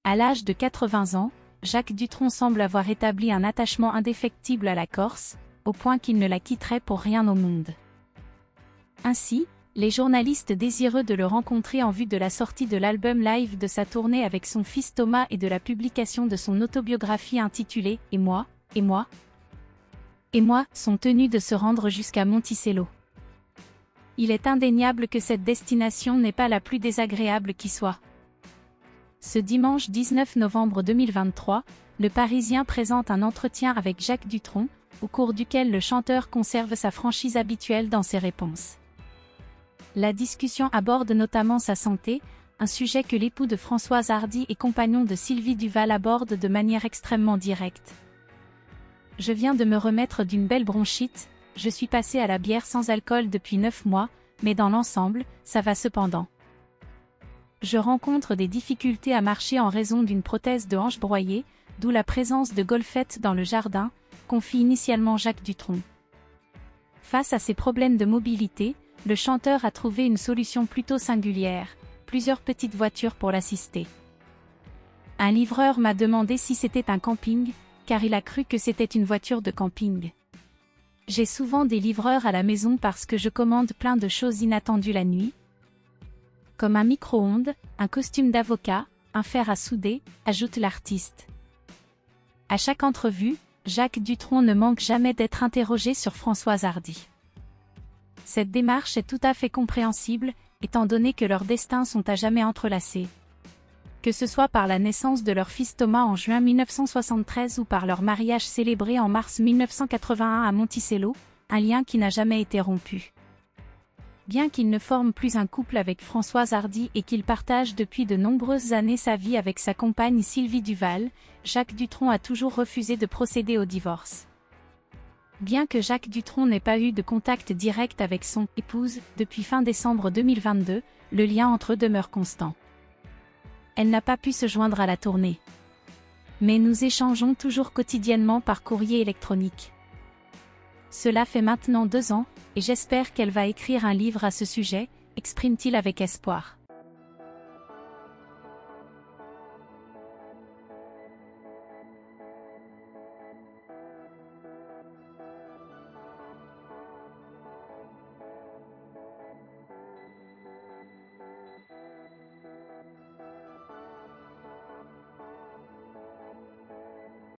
À l'âge de 80 ans, Jacques Dutronc semble avoir établi un attachement indéfectible à la Corse, au point qu'il ne la quitterait pour rien au monde. Ainsi, les journalistes désireux de le rencontrer en vue de la sortie de l'album live de sa tournée avec son fils Thomas et de la publication de son autobiographie intitulée « Et moi, et moi, et moi » sont tenus de se rendre jusqu'à Monticello. Il est indéniable que cette destination n'est pas la plus désagréable qui soit. Ce dimanche 19 novembre 2023, le Parisien présente un entretien avec Jacques Dutronc, au cours duquel le chanteur conserve sa franchise habituelle dans ses réponses. La discussion aborde notamment sa santé, un sujet que l'époux de Françoise Hardy et compagnon de Sylvie Duval aborde de manière extrêmement directe. « Je viens de me remettre d'une belle bronchite, je suis passé à la bière sans alcool depuis 9 mois, mais dans l'ensemble, ça va cependant. Je rencontre des difficultés à marcher en raison d'une prothèse de hanche broyée, d'où la présence de golfettes dans le jardin », confie initialement Jacques Dutronc. Face à ces problèmes de mobilité, le chanteur a trouvé une solution plutôt singulière, plusieurs petites voitures pour l'assister. Un livreur m'a demandé si c'était un camping, car il a cru que c'était une voiture de camping. J'ai souvent des livreurs à la maison parce que je commande plein de choses inattendues la nuit, comme un micro-ondes, un costume d'avocat, un fer à souder, ajoute l'artiste. À chaque entrevue, Jacques Dutronc ne manque jamais d'être interrogé sur Françoise Hardy. Cette démarche est tout à fait compréhensible, étant donné que leurs destins sont à jamais entrelacés. Que ce soit par la naissance de leur fils Thomas en juin 1973 ou par leur mariage célébré en mars 1981 à Monticello, un lien qui n'a jamais été rompu. Bien qu'il ne forme plus un couple avec Françoise Hardy et qu'il partage depuis de nombreuses années sa vie avec sa compagne Sylvie Duval, Jacques Dutronc a toujours refusé de procéder au divorce. Bien que Jacques Dutronc n'ait pas eu de contact direct avec son épouse depuis fin décembre 2022, le lien entre eux demeure constant. Elle n'a pas pu se joindre à la tournée. Mais nous échangeons toujours quotidiennement par courrier électronique. Cela fait maintenant 2 ans, et j'espère qu'elle va écrire un livre à ce sujet, exprime-t-il avec espoir.